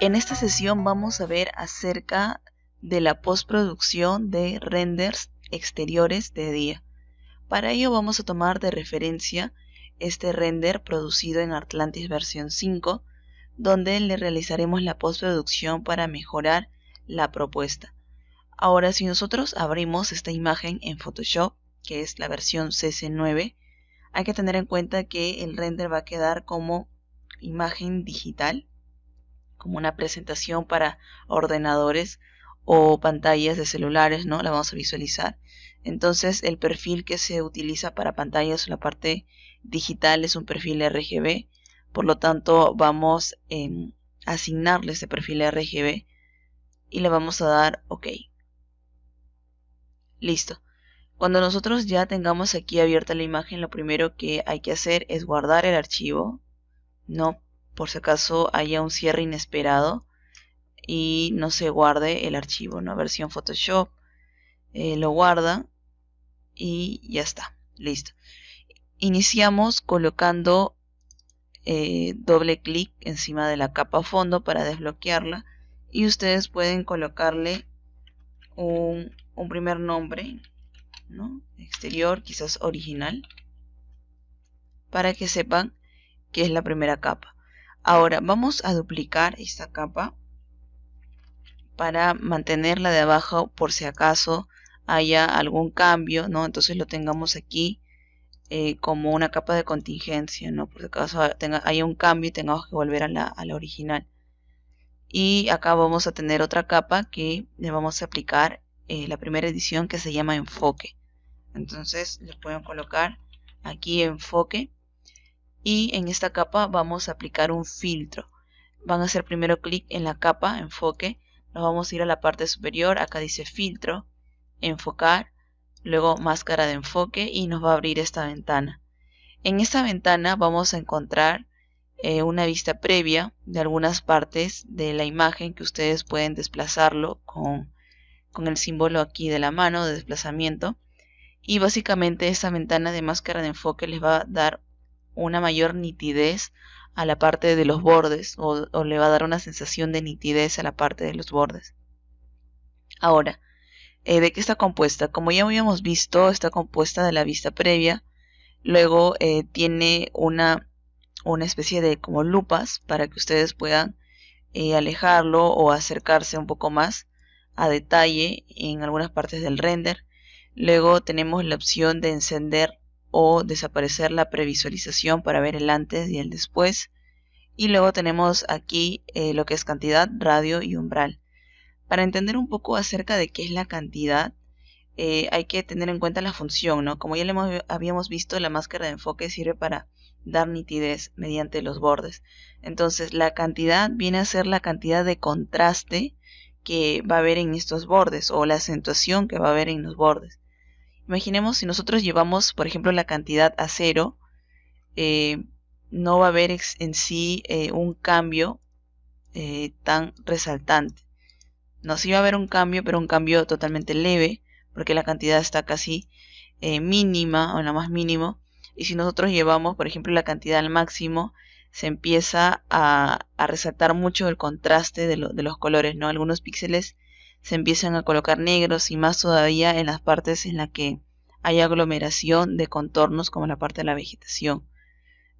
En esta sesión vamos a ver acerca de la postproducción de renders exteriores de día. Para ello vamos a tomar de referencia este render producido en Artlantis versión 5, donde le realizaremos la postproducción para mejorar la propuesta. Ahora, si nosotros abrimos esta imagen en Photoshop, que es la versión CC9, hay que tener en cuenta que el render va a quedar como imagen digital, como una presentación para ordenadores o pantallas de celulares, ¿no? La vamos a visualizar. Entonces el perfil que se utiliza para pantallas o la parte digital es un perfil RGB, por lo tanto vamos a asignarle este perfil RGB y le vamos a dar OK. Listo. Cuando nosotros ya tengamos aquí abierta la imagen, lo primero que hay que hacer es guardar el archivo, no por si acaso haya un cierre inesperado y no se guarde el archivo, ¿no? Versión Photoshop, lo guarda y ya está, listo. Iniciamos colocando doble clic encima de la capa fondo para desbloquearla y ustedes pueden colocarle un primer nombre, ¿no? Exterior, quizás original, para que sepan que es la primera capa. Ahora vamos a duplicar esta capa para mantenerla de abajo por si acaso haya algún cambio, ¿no? Entonces lo tengamos aquí como una capa de contingencia, ¿no? Por si acaso haya un cambio y tengamos que volver a la original. Y acá vamos a tener otra capa que le vamos a aplicar la primera edición, que se llama enfoque. Entonces le pueden colocar aquí enfoque y en esta capa vamos a aplicar un filtro. Van a hacer primero clic en la capa enfoque, nos vamos a ir a la parte superior, acá dice filtro, enfocar, luego máscara de enfoque y nos va a abrir esta ventana. En esta ventana vamos a encontrar una vista previa de algunas partes de la imagen que ustedes pueden desplazarlo con el símbolo aquí de la mano de desplazamiento. Y básicamente esta ventana de máscara de enfoque les va a dar una mayor nitidez a la parte de los bordes o le va a dar una sensación de nitidez a la parte de los bordes. Ahora, ¿de qué está compuesta? Como ya habíamos visto, está compuesta de la vista previa. Luego tiene una especie de como lupas para que ustedes puedan alejarlo o acercarse un poco más a detalle en algunas partes del render. Luego tenemos la opción de encender o desaparecer la previsualización para ver el antes y el después. Y luego tenemos aquí lo que es cantidad, radio y umbral. Para entender un poco acerca de qué es la cantidad, hay que tener en cuenta la función, ¿no? Como ya habíamos visto, la máscara de enfoque sirve para dar nitidez mediante los bordes. Entonces la cantidad viene a ser la cantidad de contraste que va a haber en estos bordes o la acentuación que va a haber en los bordes. Imaginemos si nosotros llevamos, por ejemplo, la cantidad a 0, no va a haber en sí un cambio tan resaltante. No, sí va a haber un cambio, pero un cambio totalmente leve, porque la cantidad está casi mínima o en lo más mínimo. Y si nosotros llevamos, por ejemplo, la cantidad al máximo, se empieza a resaltar mucho el contraste de los colores, ¿no? Algunos píxeles se empiezan a colocar negros y más todavía en las partes en las que hay aglomeración de contornos, como la parte de la vegetación.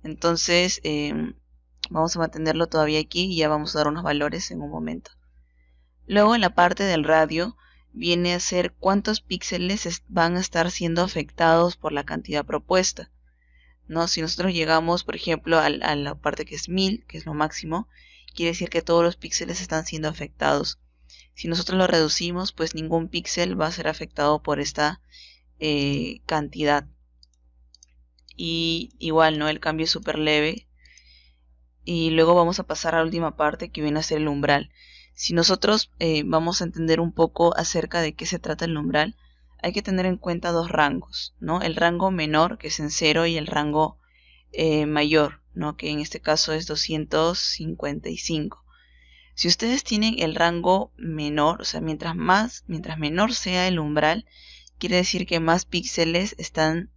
Entonces vamos a mantenerlo todavía aquí y ya vamos a dar unos valores en un momento. Luego en la parte del radio viene a ser cuántos píxeles van a estar siendo afectados por la cantidad propuesta, ¿no? Si nosotros llegamos, por ejemplo, a la parte que es 1000, que es lo máximo, quiere decir que todos los píxeles están siendo afectados. Si nosotros lo reducimos, pues ningún píxel va a ser afectado por esta cantidad. Y igual, ¿no? El cambio es súper leve. Y luego vamos a pasar a la última parte, que viene a ser el umbral. Si nosotros vamos a entender un poco acerca de qué se trata el umbral, hay que tener en cuenta dos rangos, ¿no? El rango menor, que es en 0, y el rango mayor, ¿no? Que en este caso es 255. Si ustedes tienen el rango menor, o sea, mientras menor sea el umbral, quiere decir que más píxeles están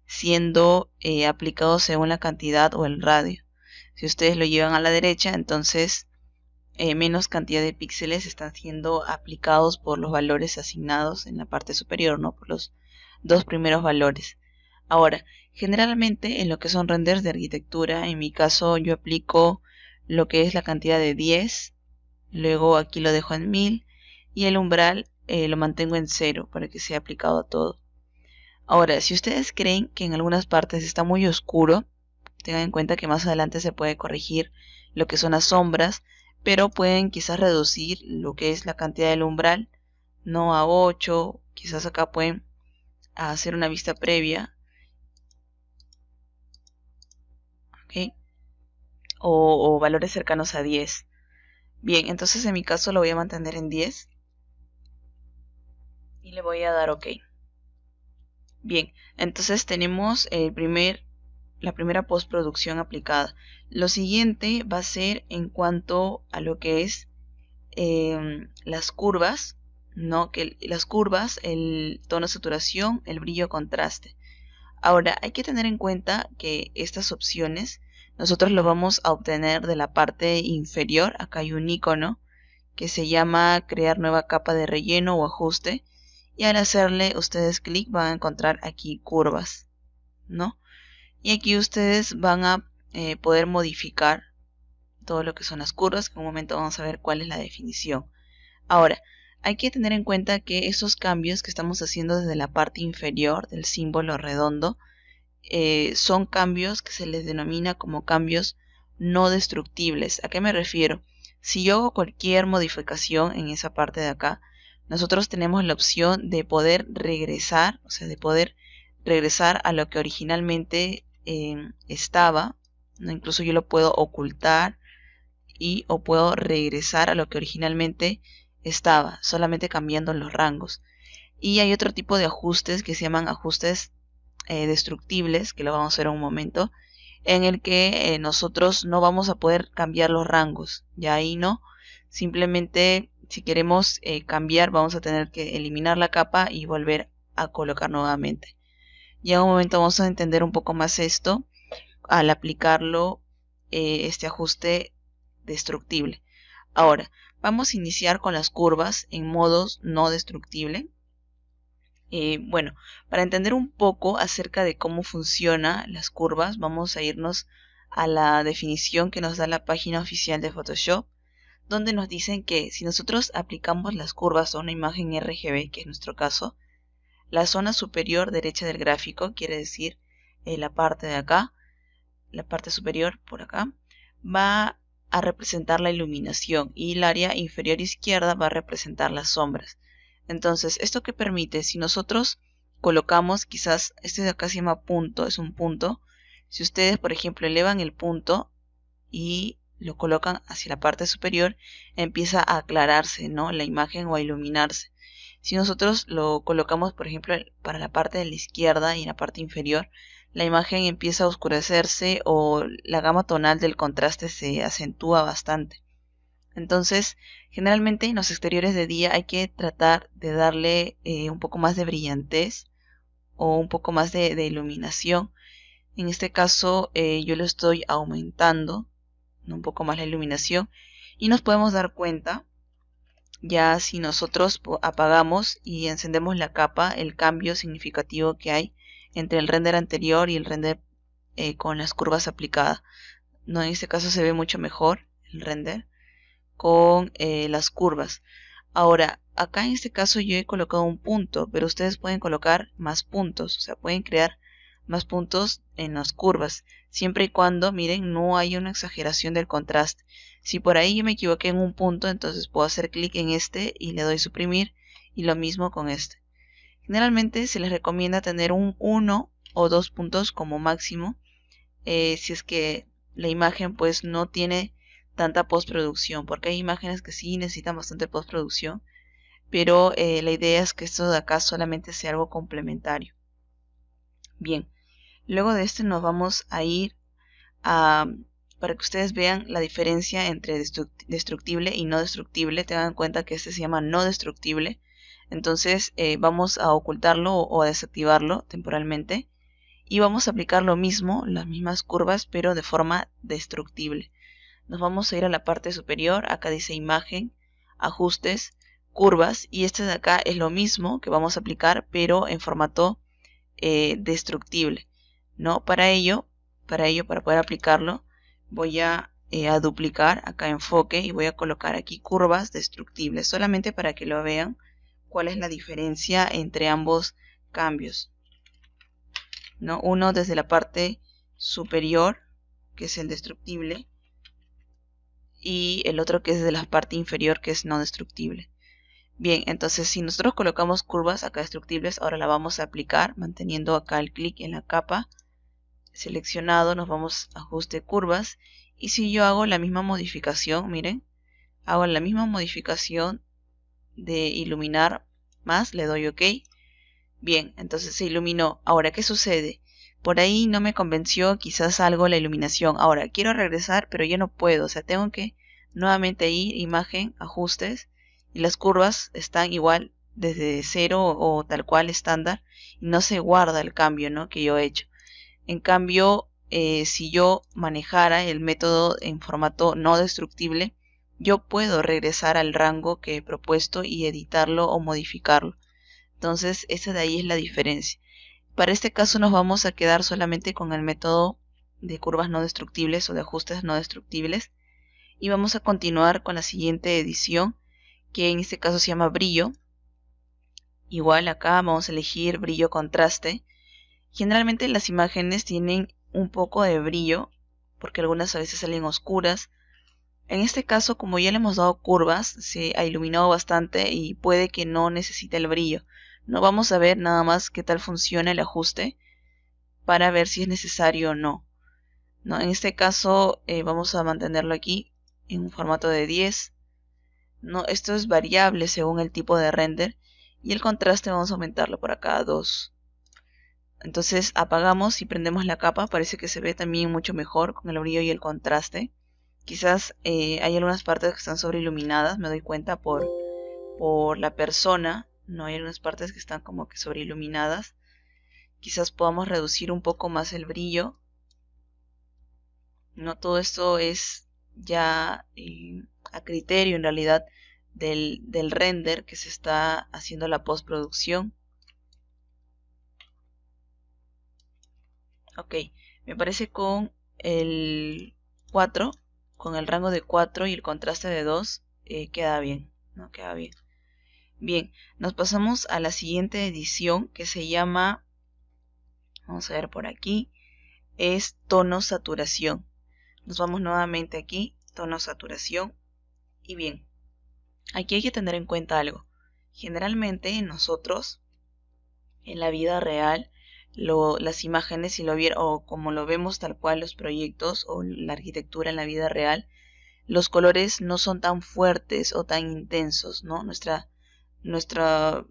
siendo aplicados según la cantidad o el radio. Si ustedes lo llevan a la derecha, entonces menos cantidad de píxeles están siendo aplicados por los valores asignados en la parte superior, ¿no? Por los dos primeros valores. Ahora, generalmente en lo que son renders de arquitectura, en mi caso yo aplico lo que es la cantidad de 10, luego aquí lo dejo en 1000 y el umbral lo mantengo en 0 para que sea aplicado a todo. Ahora, si ustedes creen que en algunas partes está muy oscuro, tengan en cuenta que más adelante se puede corregir lo que son las sombras, pero pueden quizás reducir lo que es la cantidad del umbral, no a 8, quizás acá pueden hacer una vista previa, ¿ok? O valores cercanos a 10. Bien, entonces en mi caso lo voy a mantener en 10 y le voy a dar OK. Bien, entonces tenemos la primera postproducción aplicada. Lo siguiente va a ser en cuanto a lo que es las curvas, ¿no? Que las curvas, el tono de saturación, el brillo, contraste. Ahora hay que tener en cuenta que estas opciones nosotros lo vamos a obtener de la parte inferior. Acá hay un icono que se llama crear nueva capa de relleno o ajuste, y al hacerle ustedes clic van a encontrar aquí curvas, ¿no? Y aquí ustedes van a poder modificar todo lo que son las curvas, que en un momento vamos a ver cuál es la definición. Ahora, hay que tener en cuenta que estos cambios que estamos haciendo desde la parte inferior del símbolo redondo son cambios que se les denomina como cambios no destructibles. ¿A qué me refiero? Si yo hago cualquier modificación en esa parte de acá, nosotros tenemos la opción de poder regresar, o sea, de poder regresar a lo que originalmente estaba, ¿no? Incluso yo lo puedo ocultar o puedo regresar a lo que originalmente estaba, solamente cambiando los rangos. Y hay otro tipo de ajustes que se llaman ajustes destructibles, que lo vamos a ver en un momento, en el que nosotros no vamos a poder cambiar los rangos. Ya ahí no, simplemente si queremos cambiar vamos a tener que eliminar la capa y volver a colocar nuevamente. Ya en un momento vamos a entender un poco más esto al aplicarlo este ajuste destructible. Ahora, vamos a iniciar con las curvas en modos no destructible. Bueno, para entender un poco acerca de cómo funcionan las curvas, vamos a irnos a la definición que nos da la página oficial de Photoshop, donde nos dicen que si nosotros aplicamos las curvas a una imagen RGB, que es nuestro caso, la zona superior derecha del gráfico, quiere decir la parte de acá, la parte superior por acá, va a representar la iluminación y el área inferior izquierda va a representar las sombras. Entonces, ¿esto qué permite? Si nosotros colocamos, quizás este de acá se llama punto, es un punto. Si ustedes, por ejemplo, elevan el punto y lo colocan hacia la parte superior, empieza a aclararse, ¿no? La imagen o a iluminarse. Si nosotros lo colocamos, por ejemplo, para la parte de la izquierda y en la parte inferior, la imagen empieza a oscurecerse o la gama tonal del contraste se acentúa bastante. Entonces, generalmente en los exteriores de día hay que tratar de darle un poco más de brillantez o un poco más de iluminación. En este caso yo lo estoy aumentando, ¿no? Un poco más la iluminación, y nos podemos dar cuenta ya si nosotros apagamos y encendemos la capa, el cambio significativo que hay entre el render anterior y el render con las curvas aplicadas, ¿no? En este caso se ve mucho mejor el render con las curvas. Ahora, acá en este caso yo he colocado un punto, pero ustedes pueden colocar más puntos, o sea, pueden crear más puntos en las curvas, siempre y cuando, miren, no haya una exageración del contraste. Si por ahí yo me equivoqué en un punto, entonces puedo hacer clic en este y le doy suprimir, y lo mismo con este. Generalmente se les recomienda tener un 1 o 2 puntos como máximo, si es que la imagen pues no tiene tanta postproducción, porque hay imágenes que sí necesitan bastante postproducción, pero la idea es que esto de acá solamente sea algo complementario. Bien, luego de este nos vamos a ir para que ustedes vean la diferencia entre destructible y no destructible. Tengan en cuenta que este se llama no destructible, entonces vamos a ocultarlo o a desactivarlo temporalmente y vamos a aplicar lo mismo, las mismas curvas, pero de forma destructible. nos vamos a ir a la parte superior. Acá dice imagen, ajustes, curvas, y este de acá es lo mismo que vamos a aplicar, pero en formato destructible, ¿no? Para poder aplicarlo, voy a duplicar acá enfoque y voy a colocar aquí curvas destructibles, solamente para que lo vean cuál es la diferencia entre ambos cambios, ¿no? Uno desde la parte superior, que es el destructible, y el otro que es de la parte inferior, que es no destructible. Bien, entonces si nosotros colocamos curvas acá destructibles, ahora la vamos a aplicar manteniendo acá el clic en la capa seleccionado. Nos vamos a ajuste curvas, y si yo hago la misma modificación, miren, hago la misma modificación de iluminar más, le doy OK. Bien, entonces se iluminó. Ahora, ¿qué sucede? Por ahí no me convenció quizás algo la iluminación. Ahora quiero regresar, pero ya no puedo, o sea, tengo que nuevamente ir, imagen, ajustes, y las curvas están igual desde cero o tal cual estándar, y no se guarda el cambio, ¿no?, que yo he hecho. En cambio, si yo manejara el método en formato no destructible, yo puedo regresar al rango que he propuesto y editarlo o modificarlo. Entonces, esa de ahí es la diferencia. Para este caso nos vamos a quedar solamente con el método de curvas no destructibles o de ajustes no destructibles, y vamos a continuar con la siguiente edición, que en este caso se llama brillo. Igual acá vamos a elegir brillo contraste. Generalmente las imágenes tienen un poco de brillo porque algunas a veces salen oscuras. En este caso, como ya le hemos dado curvas, se ha iluminado bastante y puede que no necesite el brillo. No, vamos a ver nada más qué tal funciona el ajuste para ver si es necesario o no. En este caso vamos a mantenerlo aquí en un formato de 10. Esto es variable según el tipo de render, y el contraste vamos a aumentarlo por acá a 2. Entonces apagamos y prendemos la capa. Parece que se ve también mucho mejor con el brillo y el contraste. Quizás hay algunas partes que están sobreiluminadas, me doy cuenta por la persona. No, hay algunas partes que están como que sobreiluminadas. Quizás podamos reducir un poco más el brillo. No, todo esto es ya a criterio en realidad del render que se está haciendo la postproducción. Ok, me parece con el 4, con el rango de 4 y el contraste de 2, queda bien, ¿no? Queda bien. Bien, nos pasamos a la siguiente edición, que se llama, vamos a ver por aquí, es tono saturación. Nos vamos nuevamente aquí, tono saturación, y bien, aquí hay que tener en cuenta algo. Generalmente nosotros, en la vida real, las imágenes, si lo vieron, o como lo vemos tal cual los proyectos o la arquitectura en la vida real, los colores no son tan fuertes o tan intensos, ¿no? Nuestros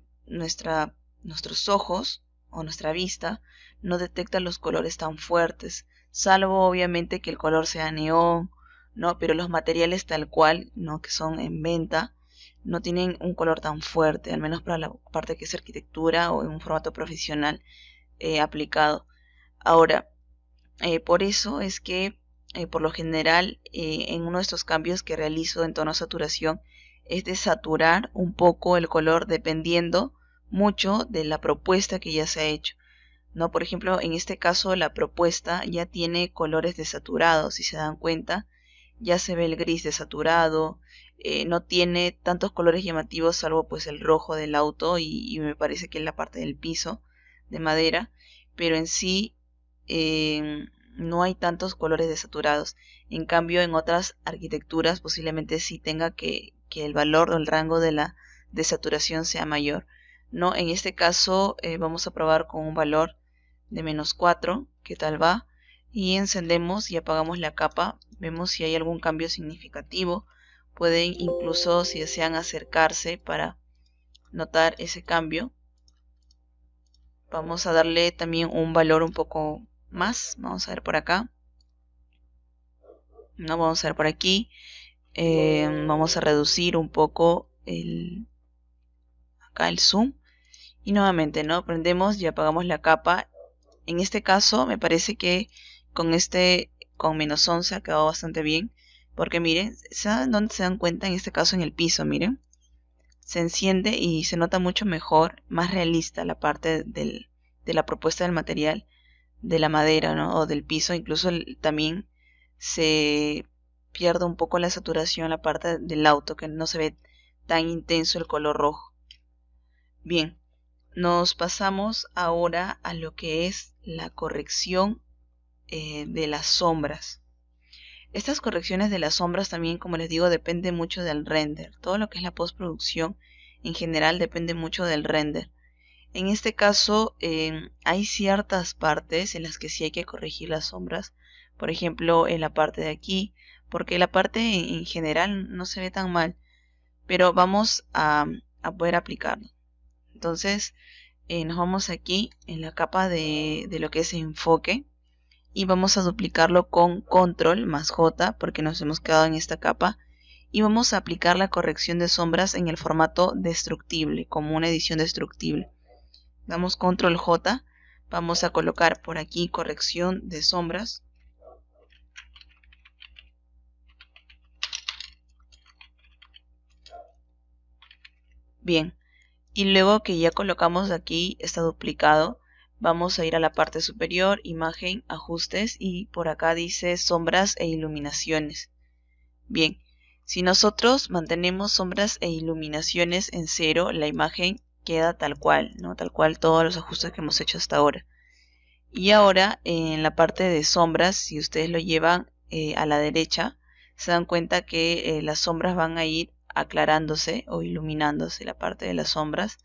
ojos o nuestra vista no detecta los colores tan fuertes, salvo obviamente que el color sea neón, ¿no? Pero los materiales tal cual, ¿no?, que son en venta, no tienen un color tan fuerte, al menos para la parte que es arquitectura o en un formato profesional aplicado. Ahora, por eso es que por lo general en uno de estos cambios que realizo en tono saturación es de saturar un poco el color dependiendo mucho de la propuesta que ya se ha hecho, ¿no? Por ejemplo, en este caso la propuesta ya tiene colores desaturados, si se dan cuenta, ya se ve el gris desaturado, no tiene tantos colores llamativos salvo pues el rojo del auto y me parece que es la parte del piso de madera, pero en sí no hay tantos colores desaturados. En cambio, en otras arquitecturas posiblemente sí tenga que el valor o el rango de la desaturación sea mayor, ¿no? En este caso vamos a probar con un valor de -4, ¿qué tal va? Y encendemos y apagamos la capa, vemos si hay algún cambio significativo. Pueden incluso, si desean, acercarse para notar ese cambio. Vamos a darle también un valor un poco más. Vamos a ver por acá. No, vamos a ver por aquí. Vamos a reducir un poco acá el zoom. Y nuevamente, ¿no?, prendemos y apagamos la capa. En este caso me parece que con -11 ha quedado bastante bien. Porque miren, ¿saben dónde se dan cuenta? En este caso en el piso, miren. Se enciende y se nota mucho mejor, más realista la parte de la propuesta del material, de la madera, ¿no? O del piso. Incluso también se pierde un poco la saturación, la parte del auto, que no se ve tan intenso el color rojo. Bien, nos pasamos ahora a lo que es la corrección de las sombras. Estas correcciones de las sombras también, como les digo, depende mucho del render. Todo lo que es la postproducción en general depende mucho del render. En este caso hay ciertas partes en las que sí hay que corregir las sombras. Por ejemplo, en la parte de aquí, porque la parte en general no se ve tan mal, pero vamos a poder aplicarlo. Entonces nos vamos aquí en la capa de lo que es enfoque y vamos a duplicarlo con control más J porque nos hemos quedado en esta capa y vamos a aplicar la corrección de sombras en el formato destructible, como una edición destructible. Damos control J, vamos a colocar por aquí corrección de sombras. Bien, y luego que ya colocamos aquí, está duplicado, vamos a ir a la parte superior, imagen, ajustes y por acá dice sombras e iluminaciones. Bien, si nosotros mantenemos sombras e iluminaciones en 0, la imagen queda tal cual, ¿no? Tal cual todos los ajustes que hemos hecho hasta ahora. Y ahora en la parte de sombras, si ustedes lo llevan a la derecha, se dan cuenta que las sombras van a ir aclarándose o iluminándose la parte de las sombras.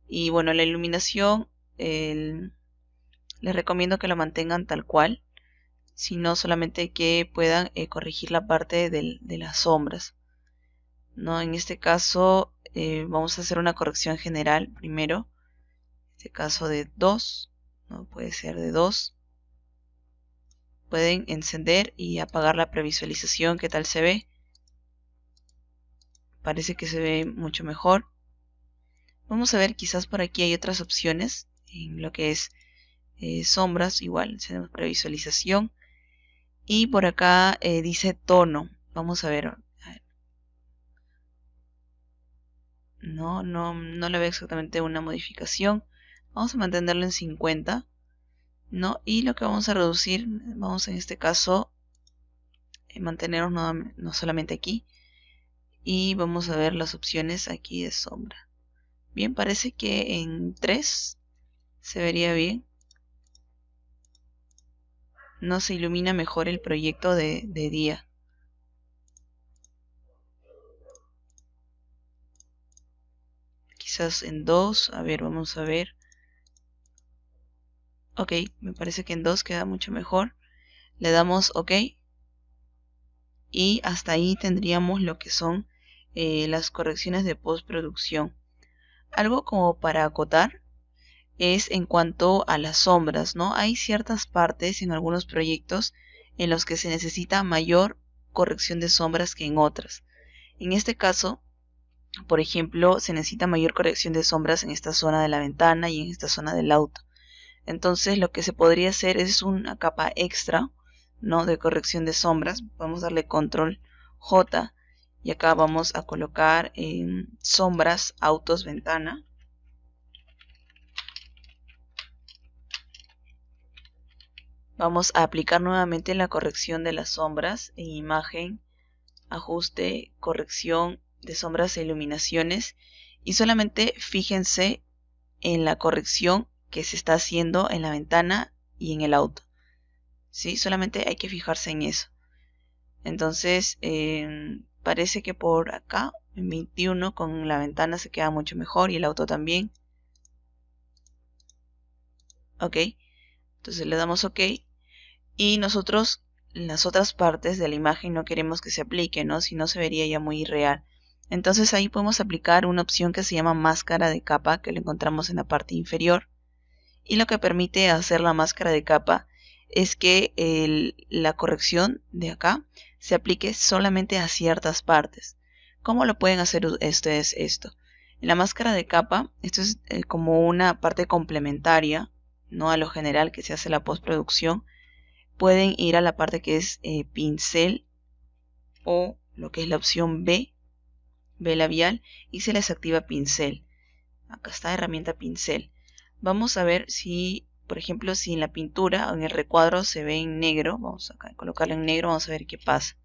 Y bueno, la iluminación les recomiendo que lo mantengan tal cual, sino solamente que puedan corregir la parte de las sombras, ¿no? En este caso vamos a hacer una corrección general primero, en este caso de 2, ¿no? Puede ser de 2. Pueden encender y apagar la previsualización. ¿Qué tal se ve? Parece que se ve mucho mejor. Vamos a ver, quizás por aquí hay otras opciones en lo que es sombras. Igual tenemos previsualización y por acá dice tono. Vamos a ver. No le veo exactamente una modificación. Vamos a mantenerlo en 50, ¿no? Y lo que vamos a reducir, vamos en este caso mantenernos no solamente aquí, y vamos a ver las opciones aquí de sombra. Bien, parece que en 3 se vería bien. No se ilumina mejor el proyecto de día. Quizás en 2, a ver, vamos a ver. Ok, me parece que en 2 queda mucho mejor. Le damos OK. Y hasta ahí tendríamos lo que son las correcciones de postproducción. Algo como para acotar es en cuanto a las sombras, ¿no? Hay ciertas partes en algunos proyectos en los que se necesita mayor corrección de sombras que en otras. En este caso, por ejemplo, se necesita mayor corrección de sombras en esta zona de la ventana y en esta zona del auto. Entonces lo que se podría hacer es una capa extra, ¿no? De corrección de sombras. Vamos a darle control J y acá vamos a colocar sombras, autos, ventana. Vamos a aplicar nuevamente la corrección de las sombras en imagen, ajuste, corrección de sombras e iluminaciones y solamente fíjense en la corrección que se está haciendo en la ventana y en el auto. ¿Sí? Solamente hay que fijarse en eso. Entonces parece que por acá en 21 con la ventana se queda mucho mejor y el auto también. Ok, entonces le damos OK y nosotros en las otras partes de la imagen no queremos que se aplique, ¿no? Si no se vería ya muy irreal. Entonces ahí podemos aplicar una opción que se llama máscara de capa, que lo encontramos en la parte inferior, y lo que permite hacer la máscara de capa es que la corrección de acá se aplique solamente a ciertas partes. ¿Cómo lo pueden hacer ustedes esto? En la máscara de capa, esto es como una parte complementaria, no a lo general que se hace la postproducción. Pueden ir a la parte que es pincel o lo que es la opción B labial, y se les activa pincel. Acá está herramienta pincel. Vamos a ver si, por ejemplo, si en la pintura o en el recuadro se ve en negro. Vamos acá a colocarlo en negro, vamos a ver qué pasa.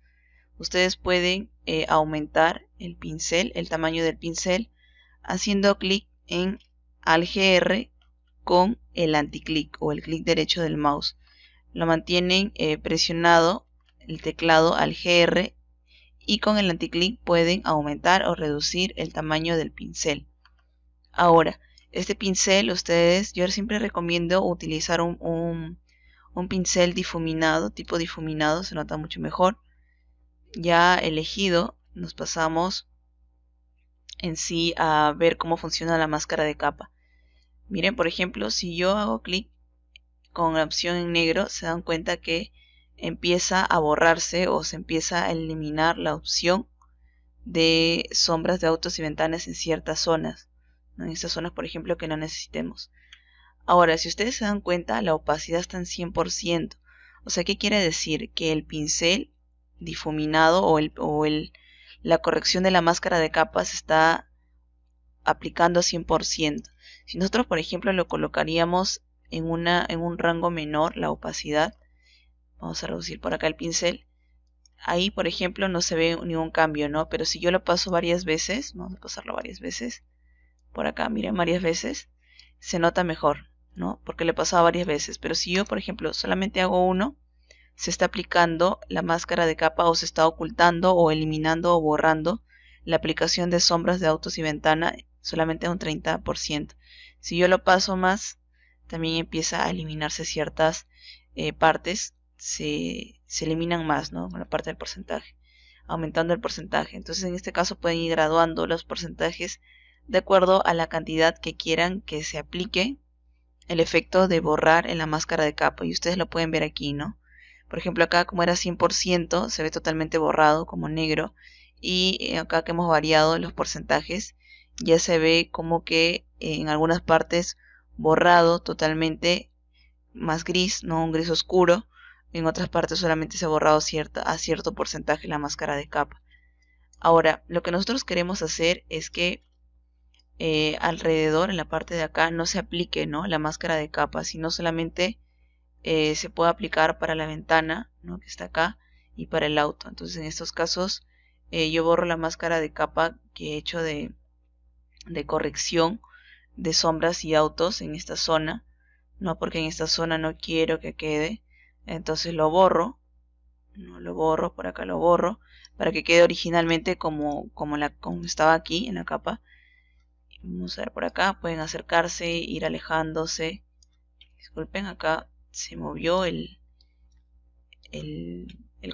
Ustedes pueden aumentar el pincel, el tamaño del pincel, haciendo clic en Alt GR con el anticlic o el clic derecho del mouse. Lo mantienen presionado el teclado Alt GR y con el anticlic pueden aumentar o reducir el tamaño del pincel. Ahora, este pincel yo siempre recomiendo utilizar un pincel difuminado, tipo difuminado, se nota mucho mejor. Ya elegido, nos pasamos en sí a ver cómo funciona la máscara de capa. Miren, por ejemplo, si yo hago clic con la opción en negro, se dan cuenta que empieza a borrarse o se empieza a eliminar la opción de sombras de autos y ventanas en ciertas zonas, ¿no? En estas zonas, por ejemplo, que no necesitemos. Ahora, si ustedes se dan cuenta, la opacidad está en 100%. O sea, ¿qué quiere decir? Que el pincel difuminado la corrección de la máscara de capas está aplicando 100%. Si nosotros, por ejemplo, lo colocaríamos en un rango menor, la opacidad, vamos a reducir por acá el pincel, ahí, por ejemplo, no se ve ningún cambio, ¿no? Pero si yo lo paso varias veces, vamos a pasarlo varias veces, por acá, miren, varias veces, se nota mejor, ¿no? Porque le he pasado varias veces. Pero si yo, por ejemplo, solamente hago uno, se está aplicando la máscara de capa o se está ocultando o eliminando o borrando la aplicación de sombras de autos y ventana solamente a un 30%. Si yo lo paso más, también empieza a eliminarse ciertas partes, se eliminan más, ¿no? Con la parte del porcentaje, aumentando el porcentaje. Entonces en este caso pueden ir graduando los porcentajes de acuerdo a la cantidad que quieran que se aplique el efecto de borrar en la máscara de capa. Y ustedes lo pueden ver aquí, ¿no? Por ejemplo, acá como era 100%, se ve totalmente borrado como negro. Y acá que hemos variado los porcentajes, ya se ve como que en algunas partes borrado totalmente más gris, no un gris oscuro. En otras partes solamente se ha borrado a cierto porcentaje la máscara de capa. Ahora, lo que nosotros queremos hacer es que alrededor, en la parte de acá, no se aplique, ¿no?, la máscara de capa, sino solamente se puede aplicar para la ventana, ¿no?, que está acá, y para el auto. Entonces en estos casos yo borro la máscara de capa que he hecho de corrección de sombras y autos en esta zona, no, porque en esta zona no quiero que quede. Entonces lo borro, no lo borro, por acá lo borro, para que quede originalmente como estaba aquí en la capa. Vamos a ver por acá, pueden acercarse, ir alejándose. Disculpen, acá se movió el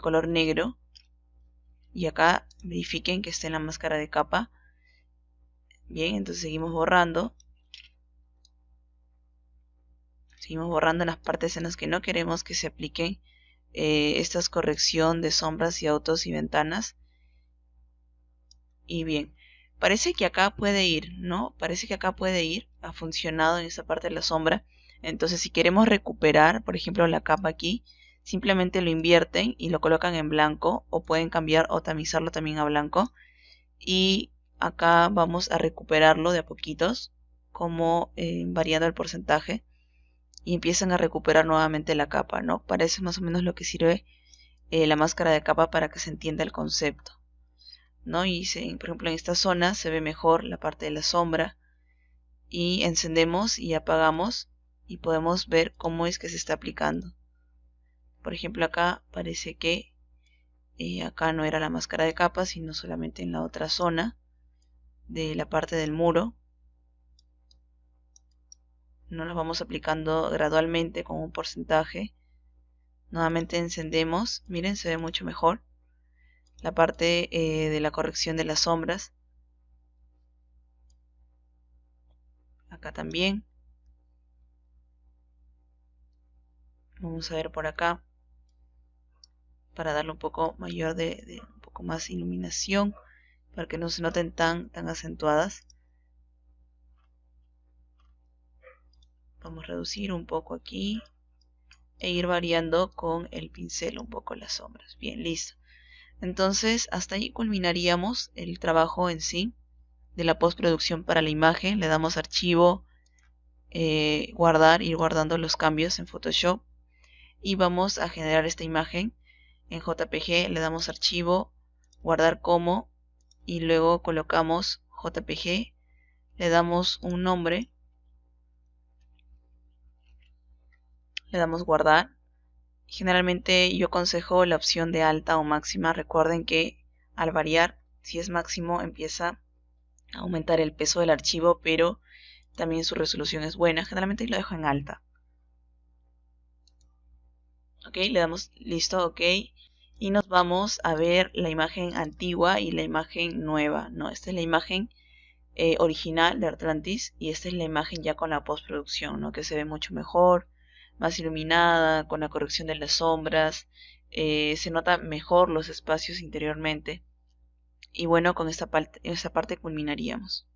color negro. Y acá verifiquen que esté en la máscara de capa. Bien, entonces seguimos borrando. Seguimos borrando en las partes en las que no queremos que se apliquen esta corrección de sombras y autos y ventanas. Y bien, parece que acá puede ir, ¿no? Parece que acá puede ir. Ha funcionado en esa parte de la sombra. Entonces si queremos recuperar, por ejemplo, la capa aquí, simplemente lo invierten y lo colocan en blanco, o pueden cambiar o tamizarlo también a blanco. Y acá vamos a recuperarlo de a poquitos, como variando el porcentaje, y empiezan a recuperar nuevamente la capa, ¿no? Para eso es más o menos lo que sirve la máscara de capa, para que se entienda el concepto, ¿no? Y por ejemplo, en esta zona se ve mejor la parte de la sombra, y encendemos y apagamos y podemos ver cómo es que se está aplicando. Por ejemplo, acá parece que acá no era la máscara de capa, sino solamente en la otra zona de la parte del muro. Nos los vamos aplicando gradualmente con un porcentaje. Nuevamente encendemos, miren, se ve mucho mejor la parte de la corrección de las sombras. Acá también. Vamos a ver por acá, para darle un poco mayor un poco más iluminación, para que no se noten tan acentuadas. Vamos a reducir un poco aquí e ir variando con el pincel un poco las sombras. Bien, listo. Entonces hasta ahí culminaríamos el trabajo en sí de la postproducción para la imagen. Le damos archivo, guardar, ir guardando los cambios en Photoshop y vamos a generar esta imagen en JPG. Le damos archivo, guardar como y luego colocamos JPG, le damos un nombre, le damos guardar. Generalmente yo aconsejo la opción de alta o máxima. Recuerden que al variar, si es máximo, empieza a aumentar el peso del archivo, pero también su resolución es buena. Generalmente lo dejo en alta. Ok, le damos listo, ok. Y nos vamos a ver la imagen antigua y la imagen nueva. No, esta es la imagen original de Atlantis y esta es la imagen ya con la postproducción, ¿no? Que se ve mucho mejor, más iluminada, con la corrección de las sombras, se nota mejor los espacios interiormente y bueno, con esta parte culminaríamos.